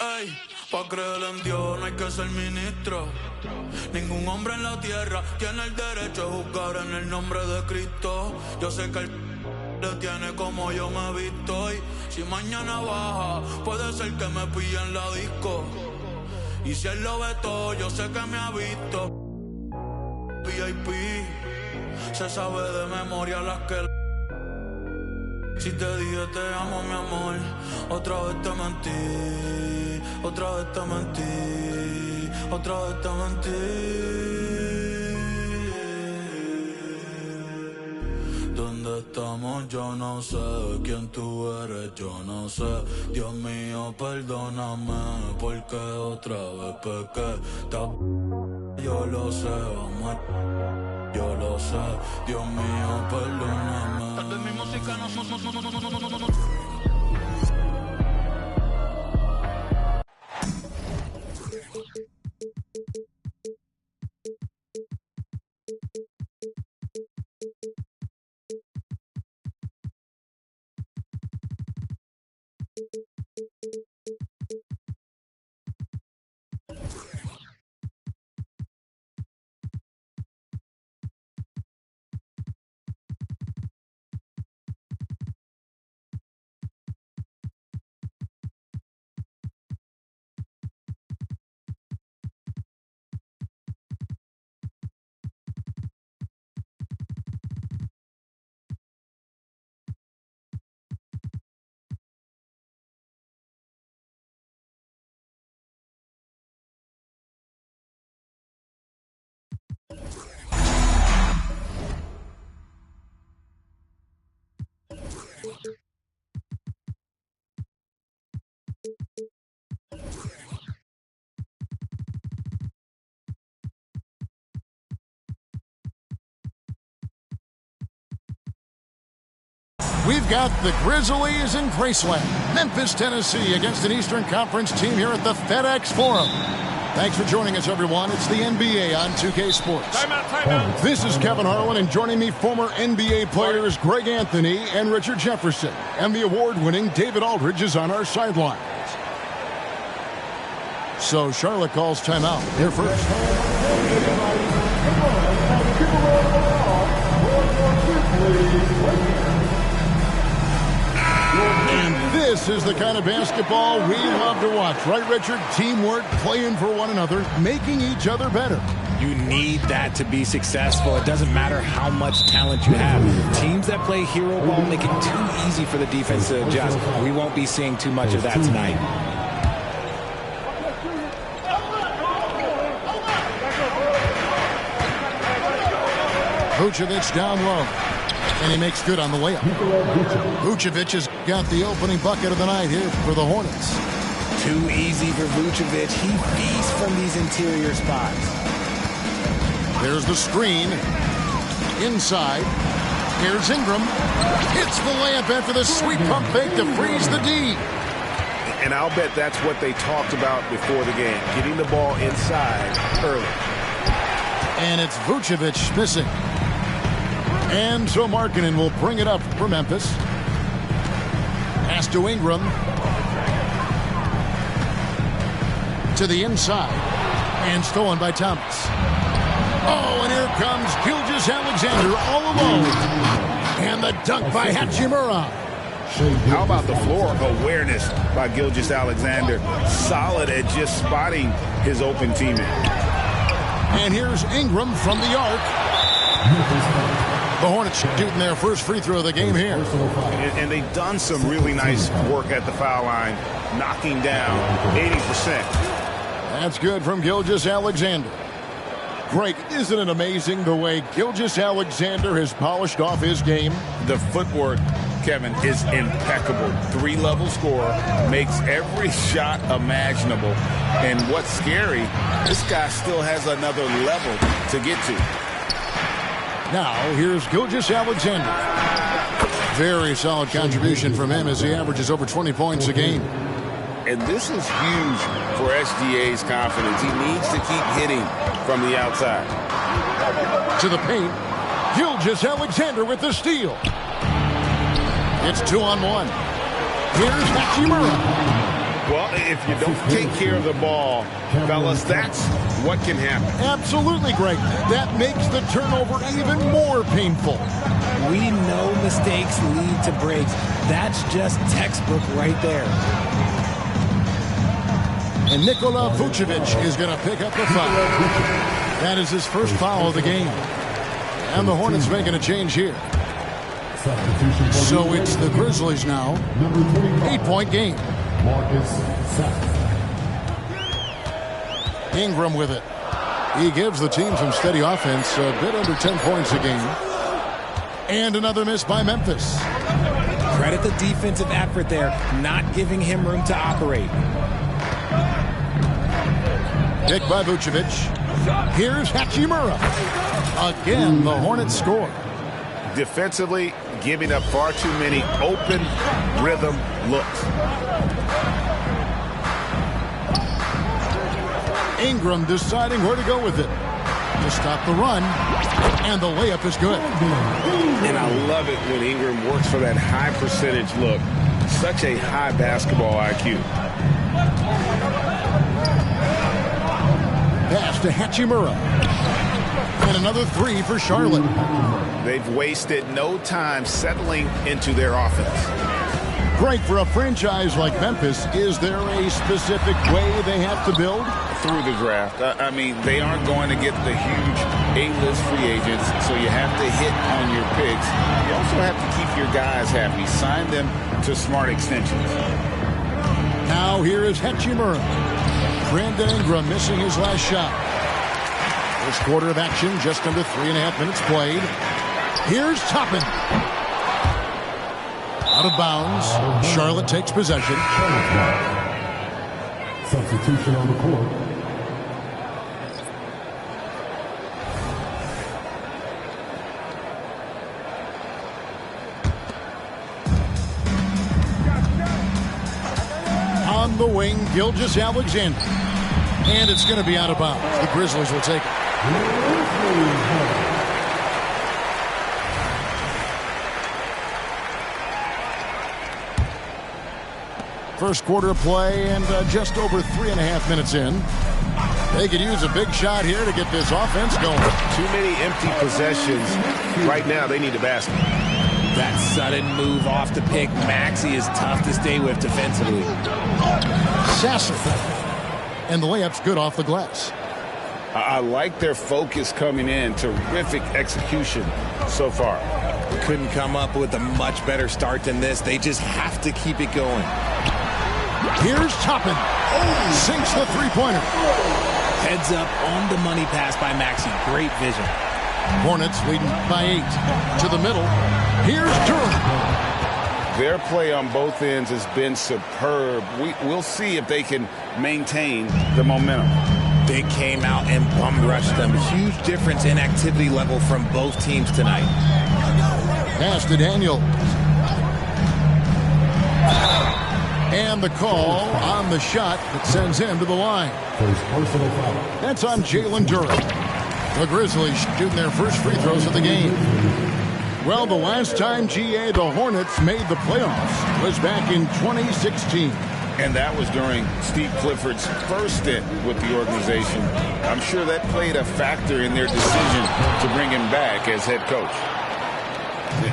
Ey, pa' creer en Dios no hay que ser ministro. Ningún hombre en la tierra tiene el derecho a juzgar en el nombre de Cristo. Yo sé que le tiene como yo me he visto. Y si mañana baja, puede ser que me pille en la disco. Y si él lo ve todo, yo sé que me ha visto. VIP, se sabe de memoria las que... Si te dije te amo, mi amor, otra vez te mentí, otra vez te mentí, otra vez te mentí. ¿Dónde estamos? Yo no sé. ¿Quién tú eres? Yo no sé. Dios mío, perdóname, porque otra vez pequé. Yo lo sé, amor. Yo lo sé, Dios mío, perdóname. Tal vez mi música no. We've got the Grizzlies in Graceland, Memphis, Tennessee, against an Eastern Conference team here at the FedEx Forum. Thanks for joining us, everyone. It's the NBA on 2K Sports. Timeout. This is Kevin Harlan, and joining me, former NBA players Greg Anthony and Richard Jefferson. And the award-winning David Aldridge is on our sidelines. So Charlotte calls timeout. Here first. And this is the kind of basketball we love to watch. Right, Richard? Teamwork, playing for one another, making each other better. You need that to be successful. It doesn't matter how much talent you have. Teams that play hero ball make it too easy for the defense to adjust. We won't be seeing too much of that tonight. Vucevic down low. And he makes good on the layup. Vucevic has got the opening bucket of the night here for the Hornets. Too easy for Vucevic. He feasts from these interior spots. There's the screen. Inside. Here's Ingram. Hits the layup after the sweet pump fake to freeze the D. And I'll bet that's what they talked about before the game. Getting the ball inside early. And it's Vucevic missing. And so Markkanen will bring it up for Memphis. Pass to Ingram. To the inside. And stolen by Thomas. Oh, and here comes Gilgeous-Alexander all alone. And the dunk by Hachimura. How about the floor awareness by Gilgeous-Alexander? Solid at just spotting his open teammate. And here's Ingram from the arc. The Hornets shooting their first free throw of the game here. And they've done some really nice work at the foul line, knocking down 80%. That's good from Gilgeous-Alexander. Greg, isn't it amazing the way Gilgeous-Alexander has polished off his game? The footwork, Kevin, is impeccable. Three-level scorer, makes every shot imaginable. And what's scary, this guy still has another level to get to. Now, here's Gilgeous-Alexander. Very solid contribution from him as he averages over 20 points a game. And this is huge for SGA's confidence. He needs to keep hitting from the outside. To the paint. Gilgeous-Alexander with the steal. It's 2-on-1. Here's Hachimura. Well, if you don't take care of the ball, fellas, that's what can happen. Absolutely, Greg. That makes the turnover even more painful. We know mistakes lead to breaks. That's just textbook right there. And Nikola Vucevic is going to pick up the foul. That is his first foul of the game. And the Hornets making a change here. So it's the Grizzlies now. 8-point game. Ingram with it. He gives the team some steady offense, a bit under 10 points a game. And another miss by Memphis. Credit the defensive effort there, not giving him room to operate. Pick by Vucevic. Here's Hachimura. Again, the Hornets score. Defensively, giving up far too many open rhythm looks. Ingram deciding where to go with it. To stop the run. And the layup is good. And I love it when Ingram works for that high percentage look. Such a high basketball IQ. Pass to Hachimura. And another three for Charlotte. They've wasted no time settling into their offense. Great for a franchise like Memphis. Is there a specific way they have to build? Through the draft. I mean, they aren't going to get the huge A-list free agents, so you have to hit on your picks. You also have to keep your guys happy. Sign them to smart extensions. Now here is Hachimura. Brandon Ingram missing his last shot. First quarter of action, just under 3.5 minutes played. Here's Toppin. Out of bounds. Charlotte takes possession. Substitution on the court. On the wing, Gilgeous-Alexander. And it's going to be out of bounds. The Grizzlies will take it. First quarter play and just over 3.5 minutes in. They could use a big shot here to get this offense going. Too many empty possessions. Right now, they need a basket. That sudden move off the pick, Maxey, is tough to stay with defensively. Sasser. And the layup's good off the glass. I like their focus coming in. Terrific execution so far. Couldn't come up with a much better start than this. They just have to keep it going. Here's Toppin. Sinks the three-pointer. Heads up on the money pass by Maxey. Great vision. Hornets leading by 8. To the middle. Here's Durham. Their play on both ends has been superb. We'll see if they can maintain the momentum. They came out and bum rushed them. Huge difference in activity level from both teams tonight. Pass to Daniel. And the call on the shot that sends him to the line. That's on Jalen Durham. The Grizzlies shooting their first free throws of the game. Well, the last time, GA, the Hornets made the playoffs was back in 2016. And that was during Steve Clifford's first stint with the organization. I'm sure that played a factor in their decision to bring him back as head coach.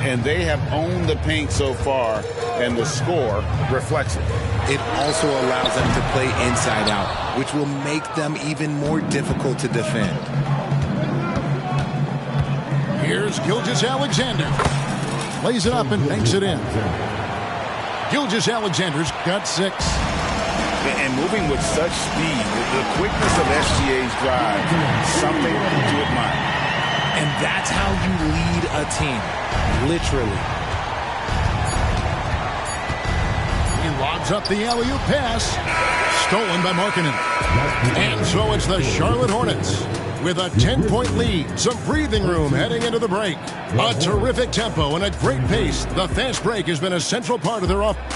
And they have owned the paint so far, and the score reflects it. It also allows them to play inside out, which will make them even more difficult to defend. Here's Gilgeous-Alexander. Lays it up and banks it in. Gilgeous-Alexander's got 6. And moving with such speed, the quickness of SGA's drive, something to admire. And that's how you lead a team, literally. He lobs up the alley-oop pass. Stolen by Markkanen. And so it's the Charlotte Hornets with a 10-point lead. Some breathing room heading into the break. A terrific tempo and a great pace. The fast break has been a central part of their offense.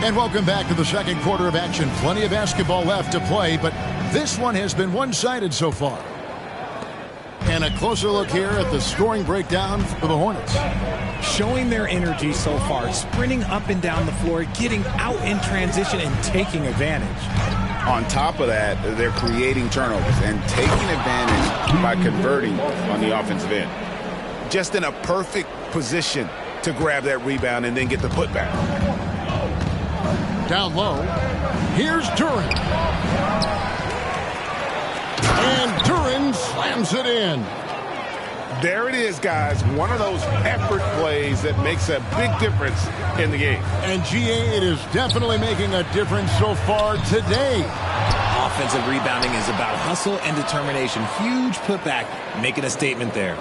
And welcome back to the second quarter of action. Plenty of basketball left to play, but this one has been one-sided so far. And And a closer look here at the scoring breakdown for the Hornets. Showing their energy so far, sprinting up and down the floor, getting out in transition and taking advantage. On top of that, they're creating turnovers and taking advantage by converting on the offensive end. Just in a perfect position to grab that rebound and then get the putback. Down low, here's Duren. And Duren slams it in. There it is, guys. One of those effort plays that makes a big difference in the game. And GA, it is definitely making a difference so far today. Offensive rebounding is about hustle and determination. Huge putback, making a statement there.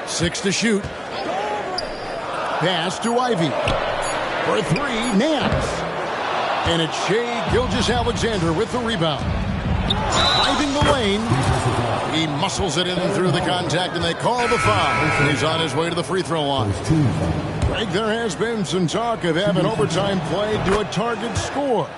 6 to shoot. Pass to Ivy. For 3, Nance. And it's Shai Gilgeous-Alexander with the rebound. Driving the lane. He muscles it in through the contact, and they call the foul. He's on his way to the free throw line. Greg, there has been some talk of having overtime played to a target score.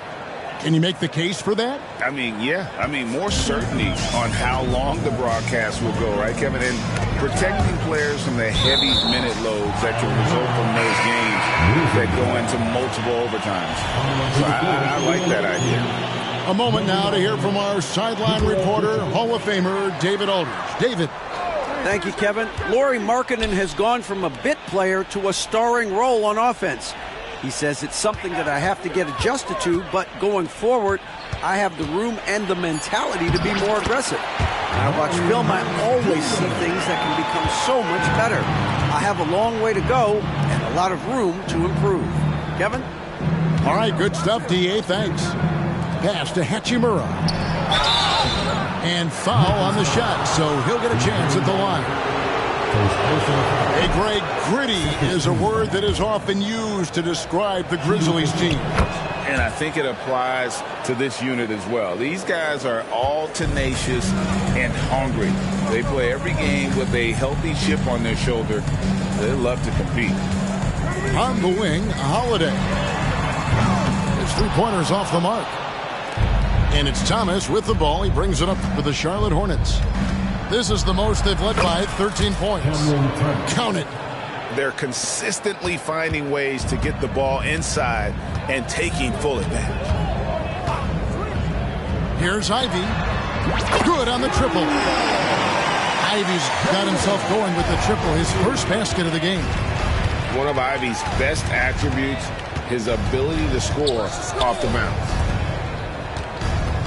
Can you make the case for that? I mean, yeah. I mean, more certainty on how long the broadcast will go, right, Kevin? And protecting players from the heavy minute loads that can result from those games that go into multiple overtimes. So I like that idea. A moment now to hear from our sideline reporter, Hall of Famer David Aldridge. David. Thank you, Kevin. Lauri Markkanen has gone from a bit player to a starring role on offense. He says it's something that I have to get adjusted to, but going forward, I have the room and the mentality to be more aggressive. When I watch film, I always see things that can become so much better. I have a long way to go and a lot of room to improve. Kevin? All right, good stuff, D.A. Thanks. Pass to Hachimura. And foul on the shot, so he'll get a chance at the line. Hey, Greg, gritty is a word that is often used to describe the Grizzlies team. And I think it applies to this unit as well. These guys are all tenacious and hungry. They play every game with a healthy chip on their shoulder. They love to compete. On the wing, Holiday. His three-pointer's off the mark. And it's Thomas with the ball. He brings it up for the Charlotte Hornets. This is the most they've led by 13 points. Count it. They're consistently finding ways to get the ball inside and taking full advantage. Here's Ivy. Good on the triple. Ivy's got himself going with the triple, his first basket of the game. One of Ivy's best attributes, his ability to score off the bounce.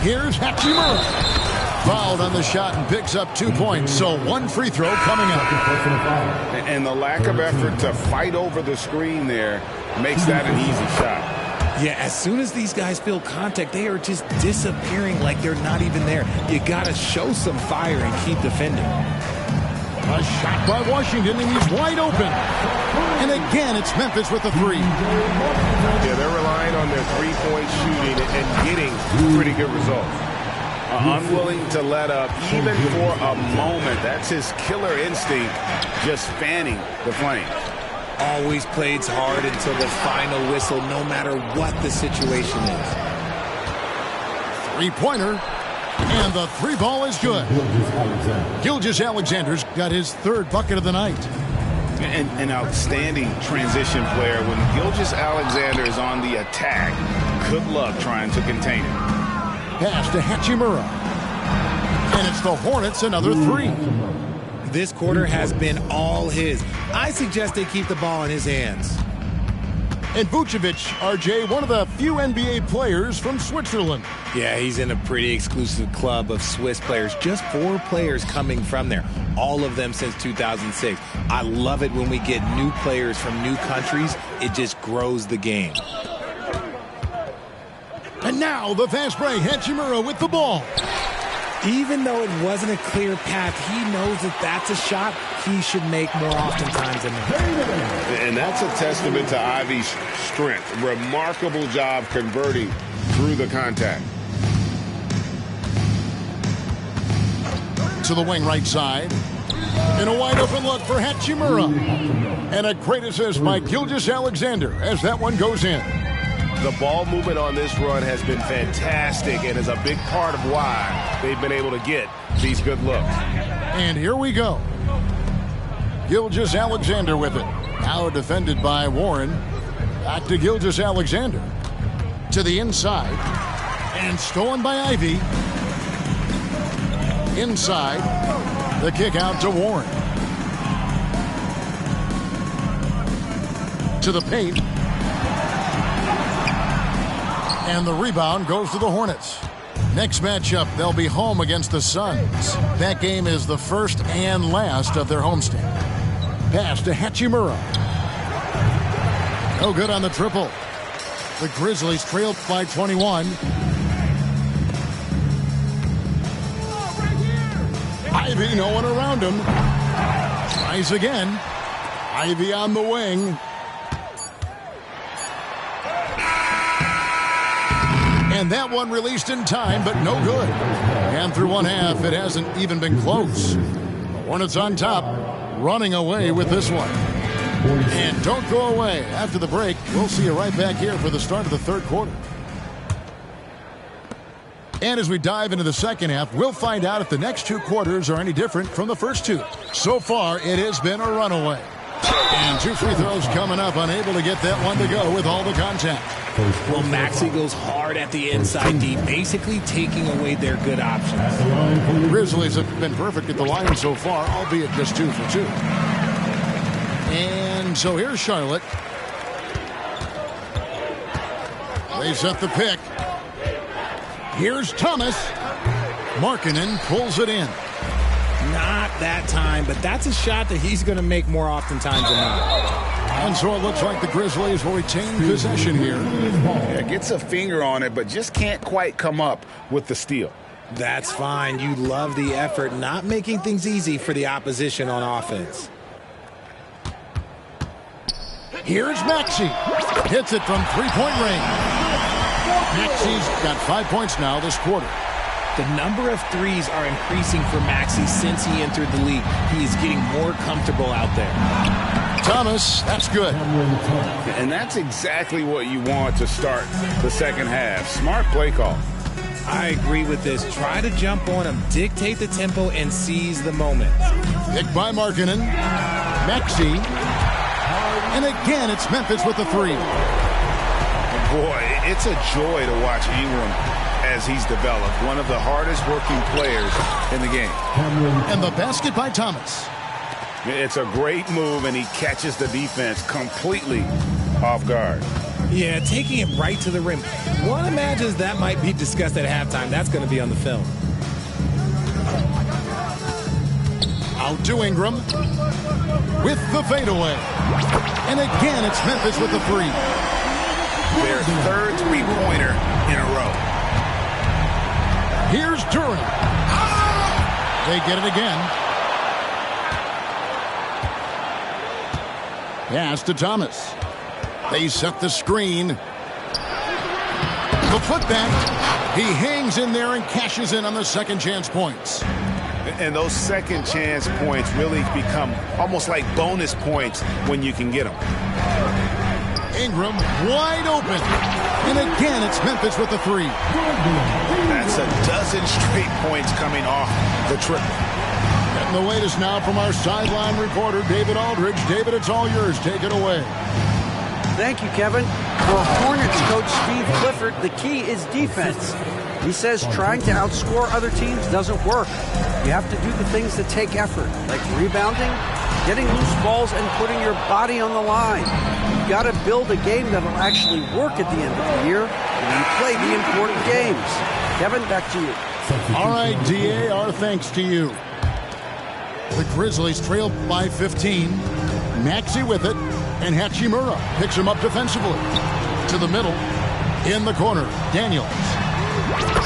Here's Hachimura. Fouled on the shot and picks up 2 points, so one free throw coming up. And the lack of effort to fight over the screen there makes that an easy shot. Yeah, as soon as these guys feel contact, they are just disappearing like they're not even there. You got to show some fire and keep defending. A shot by Washington, and he's wide open. And again, it's Memphis with the three. Yeah, they're relying on their three-point shooting and getting pretty good results. Unwilling to let up even for a moment. That's his killer instinct, just fanning the flame. Always plays hard until the final whistle, no matter what the situation is. Three-pointer, and the three ball is good. Gilgeous-Alexander's got his third bucket of the night. An outstanding transition player. When Gilgeous-Alexander is on the attack, good luck trying to contain him. Pass to Hachimura. And it's the Hornets, another three. This quarter has been all his. I suggest they keep the ball in his hands. And Vucevic, RJ, one of the few NBA players from Switzerland. Yeah, he's in a pretty exclusive club of Swiss players. Just 4 players coming from there. All of them since 2006. I love it when we get new players from new countries. It just grows the game. And now the fast break. Hachimura with the ball. Even though it wasn't a clear path, he knows that that's a shot he should make more oftentimes than not. And that's a testament to Ivy's strength. Remarkable job converting through the contact. To the wing right side. And a wide open look for Hachimura. And a great assist by Gilgeous-Alexander as that one goes in. The ball movement on this run has been fantastic and is a big part of why they've been able to get these good looks. And here we go. Gilgeous-Alexander with it. Now defended by Warren. Back to Gilgeous-Alexander. To the inside. And stolen by Ivey. Inside. The kick out to Warren. To the paint. And the rebound goes to the Hornets. Next matchup, they'll be home against the Suns. That game is the first and last of their homestand. Pass to Hachimura. No good on the triple. The Grizzlies trail by 21. Ivey, no one around him. Tries again. Ivey on the wing. And that one released in time, but no good. And through one half, it hasn't even been close. The Hornets on top, running away with this one. And don't go away. After the break, we'll see you right back here for the start of the third quarter. And as we dive into the second half, we'll find out if the next two quarters are any different from the first two. So far, it has been a runaway. And two free throws coming up, unable to get that one to go with all the contact. Well, Maxey goes hard at the inside D, basically taking away their good options. The Grizzlies have been perfect at the line so far, albeit just 2 for 2. And so here's Charlotte. They set the pick. Here's Thomas. Markkanen pulls it in. Not that time, but that's a shot that he's going to make more oftentimes than not. And so it looks like the Grizzlies will retain possession here. Yeah, gets a finger on it, but just can't quite come up with the steal. That's fine. You love the effort, not making things easy for the opposition on offense. Here's Maxey. Hits it from three-point range. Maxey's got 5 points now this quarter. The number of threes are increasing for Maxey since he entered the league. He is getting more comfortable out there. Thomas, that's good. And that's exactly what you want to start the second half. Smart play call. I agree with this. Try to jump on him, dictate the tempo, and seize the moment. Picked by Markkanen. Maxey. And again, it's Memphis with the three. Boy, it's a joy to watch Ingram as he's developed. One of the hardest working players in the game. And the basket by Thomas. It's a great move, and he catches the defense completely off guard. Yeah, taking it right to the rim. One imagines that might be discussed at halftime. That's going to be on the film. Out to Ingram with the fadeaway. And again, it's Memphis with the three. Their third three-pointer in a row. Here's Durant. They get it again. Pass to Thomas. They set the screen. The putback. He hangs in there and cashes in on the second chance points. And those second chance points really become almost like bonus points when you can get them. Ingram wide open. And again, it's Memphis with the three. That's a dozen straight points coming off the triple. And the latest now from our sideline reporter, David Aldridge. David, it's all yours. Take it away. Thank you, Kevin. For Hornets coach Steve Clifford, the key is defense. He says trying to outscore other teams doesn't work. You have to do the things that take effort, like rebounding, getting loose balls, and putting your body on the line. You've got to build a game that'll actually work at the end of the year when you play the important games. Kevin, back to you. All right, DA, our thanks to you. The Grizzlies trail by 15. Maxey with it, and Hachimura picks him up defensively. To the middle, in the corner, Daniels.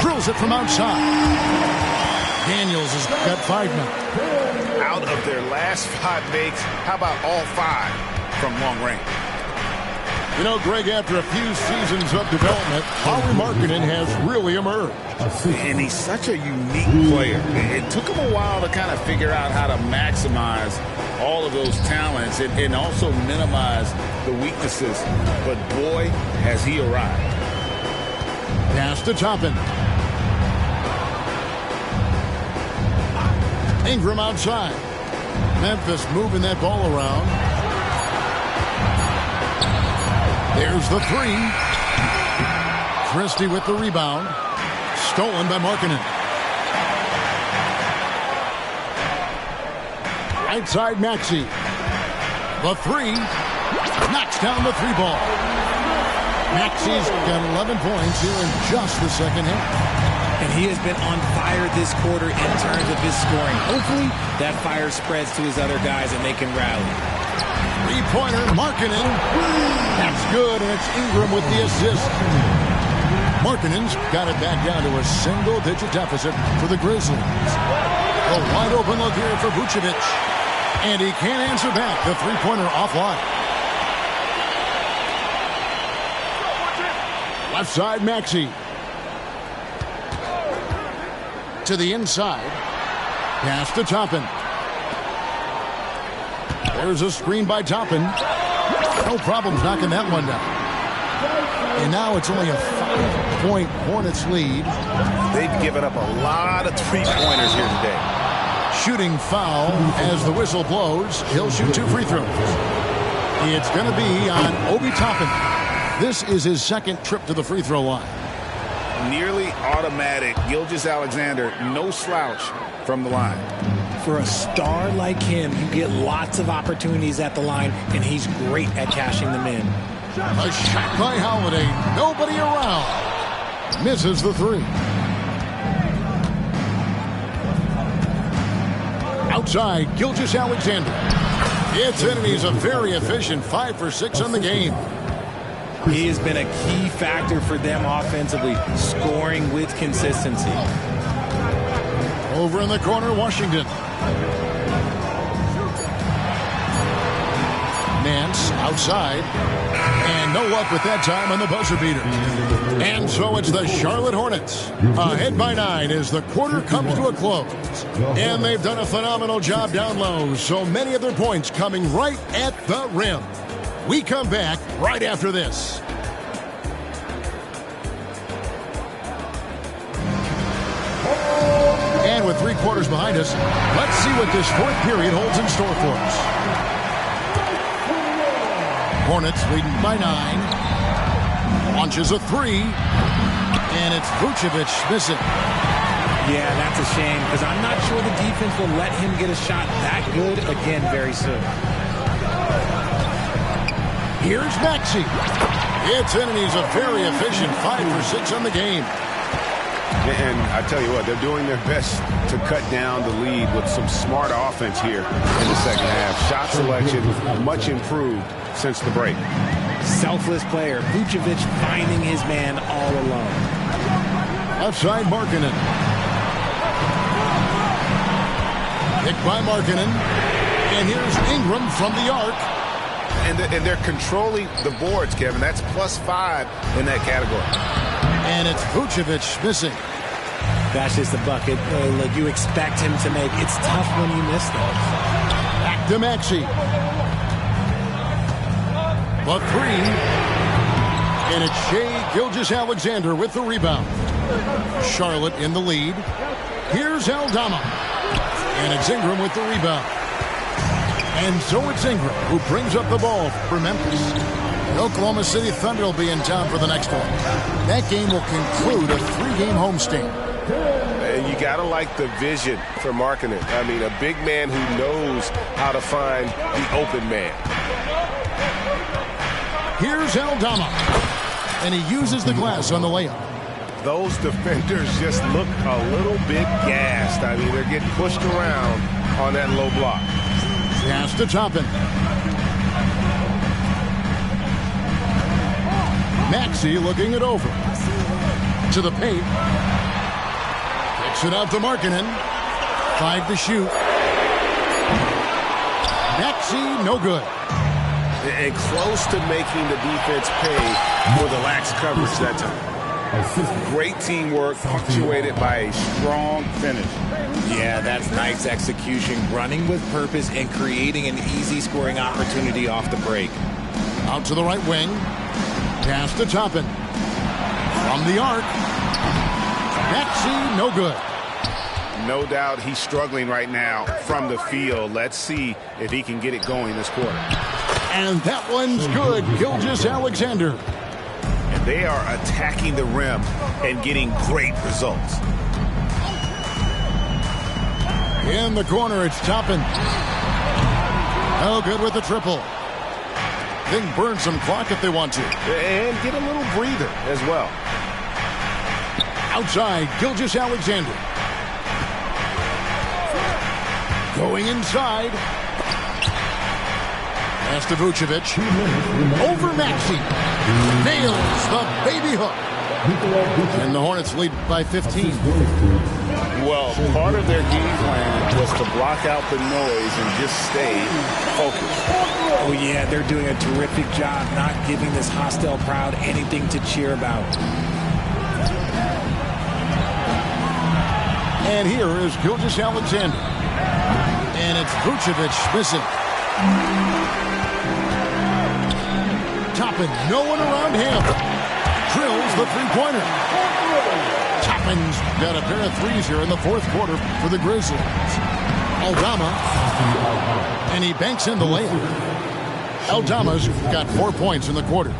Drills it from outside. Daniels has got 5 now. Out of their last 5 makes, how about all 5 from long range? You know, Greg, after a few seasons of development, Lauri Markkanen has really emerged. And he's such a unique player. It took him a while to kind of figure out how to maximize all of those talents and also minimize the weaknesses, but boy, has he arrived. Pass to Toppin. Ingram outside. Memphis moving that ball around. There's the three. Christie with the rebound. Stolen by Markkanen. Right side Maxey. The three. Knocks down the three ball. Maxey's got 11 points here in just the second half. And he has been on fire this quarter in terms of his scoring. Hopefully, that fire spreads to his other guys and they can rally. Three-pointer, Markkanen. That's good, and it's Ingram with the assist. Markkanen's got it back down to a single-digit deficit for the Grizzlies. A wide-open look here for Vucevic. And he can't answer back. The three-pointer offline. Left side, Maxey. To the inside. Pass to Toppin. There's a screen by Toppin. No problems knocking that one down. And now it's only a 5-point Hornets lead. They've given up a lot of three-pointers here today. Shooting foul as the whistle blows. He'll shoot 2 free throws. It's going to be on Obi Toppin. This is his second trip to the free throw line. Nearly automatic. Gilgeous-Alexander, no slouch from the line. For a star like him, you get lots of opportunities at the line, and he's great at cashing them in. A shot by Holiday. Nobody around. Misses the three. Outside, Gilgeous-Alexander. It's in, and he's a very efficient 5 for 6 on the game. He has been a key factor for them offensively, scoring with consistency. Over in the corner, Washington. Nance outside. And no luck with that time on the buzzer beater. And so it's the Charlotte Hornets. Ahead by 9 as the quarter comes to a close. And they've done a phenomenal job down low. So many of their points coming right at the rim. We come back right after this. And with 3 quarters behind us, let's see what this fourth period holds in store for us. Hornets leading by 9. Launches a 3. And it's Vucevic missing. Yeah, that's a shame because I'm not sure the defense will let him get a shot that good again very soon. Here's Maxey. It's in, and he's a very efficient 5 for 6 on the game. And I tell you what, they're doing their best to cut down the lead with some smart offense here in the second half. Shot selection much improved since the break. Selfless player. Vucevic finding his man all alone. Outside Markkanen. Picked by Markkanen. And here's Ingram from the arc. And they're controlling the boards, Kevin. That's +5 in that category. And it's Vucevic missing. That's just a bucket. Look, you expect him to make. It's tough when you miss those. Back to Maxey. The 3. And it's Shai Gilgeous-Alexander with the rebound. Charlotte in the lead. Here's Aldama. And it's Ingram with the rebound. And so it's Ingram who brings up the ball for Memphis. The Oklahoma City Thunder will be in town for the next one. That game will conclude a 3-game homestand. And you got to like the vision for Markkanen. I mean, a big man who knows how to find the open man. Here's Aldama. And he uses the glass on the layup. Those defenders just look a little bit gassed. I mean, they're getting pushed around on that low block. Pass to Toppin. Maxey looking it over. To the paint. Kicks it out to Markkanen. 5 to shoot. Maxey, no good. And close to making the defense pay for the lax coverage that time. Great teamwork punctuated by a strong finish. Yeah, that's nice execution, running with purpose and creating an easy scoring opportunity off the break. Out to the right wing. Pass to Toppin. From the arc. Maxey, no good. No doubt he's struggling right now from the field. Let's see if he can get it going this quarter. And that one's good. Gilgeous-Alexander. And they are attacking the rim and getting great results. In the corner, it's Toppin. Oh, good with the triple. They can burn some clock if they want to. And get a little breather as well. Outside, Gilgeous-Alexander. Going inside. Pass to Vucevic. Over Maxey. Nails the baby hook. And the Hornets lead by 15. Well, part of their game plan was to block out the noise and just stay focused. Oh, yeah, they're doing a terrific job not giving this hostile crowd anything to cheer about. And here is Gilgeous-Alexander. And it's Vucevic missing. Toppin, no one around him. Drills the three-pointer. Toppin's got a pair of threes here in the fourth quarter for the Grizzlies. Aldama. And he banks in the layup. Aldama's got 4 points in the quarter.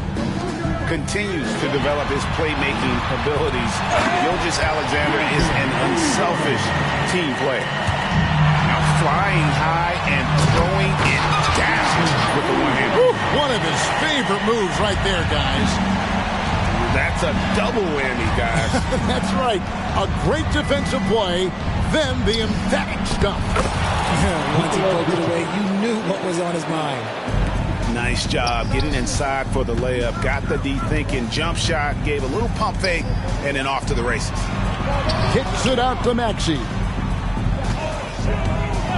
Continues to develop his playmaking abilities. Gilgeous-Alexander is an unselfish team player. Now flying high and throwing it down with the one hand. One of his favorite moves right there, guys. That's a double whammy, guys. That's right. A great defensive play, then the emphatic stuff. Once he poked it away, you knew what was on his mind. Nice job getting inside for the layup. Got the D thinking. Jump shot. Gave a little pump fake. And then off to the races. Kicks it out to Maxey.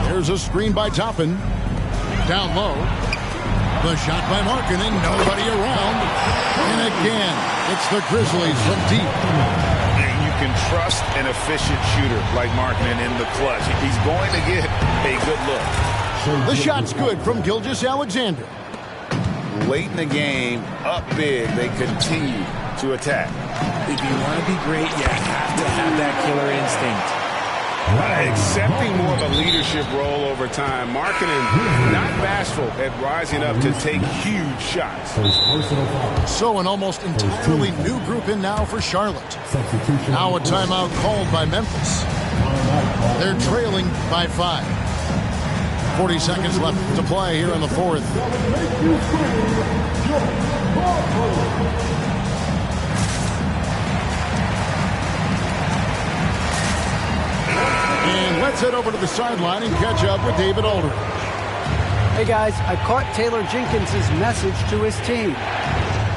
There's a screen by Toppin. Down low. The shot by Markkanen. Nobody around. And again, it's the Grizzlies from deep. And you can trust an efficient shooter like Markkanen in the clutch. He's going to get a good look. The shot's good from Gilgeous-Alexander. Late in the game, up big, they continue to attack. If you want to be great, you have to have that killer instinct. Accepting more of a leadership role over time. Markkanen not bashful at rising up to take huge shots. So an almost entirely new group in now for Charlotte. Now a timeout called by Memphis. They're trailing by 5. 40 seconds left to play here in the fourth. And let's head over to the sideline and catch up with David Aldridge. Hey guys, I caught Taylor Jenkins' message to his team.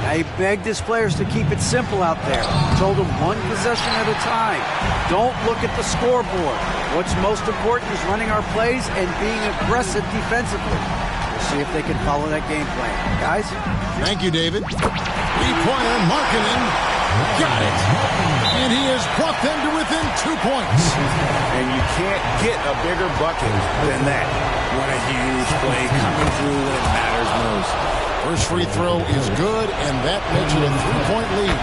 He begged his players to keep it simple out there. Told them one possession at a time. Don't look at the scoreboard. What's most important is running our plays and being aggressive defensively. We'll see if they can follow that game plan. Guys? Thank you, David. Three-pointer, Markkanen. Got it. And he has brought them to within 2 points. And you can't get a bigger bucket than that. What a huge play coming through when it matters most. First free throw is good, and that makes it a 3-point lead.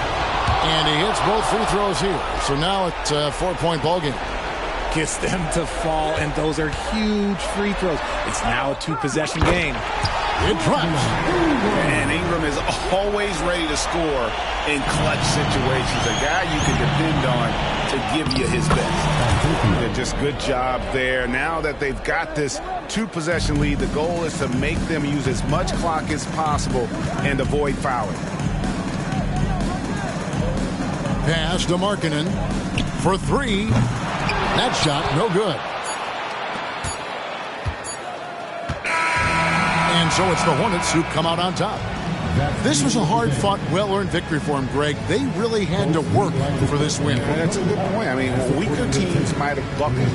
And he hits both free throws here. So now it's a 4-point ballgame. Gets them to fall, and those are huge free throws. It's now a 2-possession game. It drops. And Ingram is always ready to score in clutch situations. A guy you can depend on to give you his best. Just good job there. Now that they've got this 2-possession lead, the goal is to make them use as much clock as possible and avoid fouling. Pass to Markkanen for 3. That shot, no good. And so it's the Hornets who come out on top. This was a hard-fought, well-earned victory for them, Greg. They really had to work for this win. That's a good point. I mean, weaker teams might have buckled.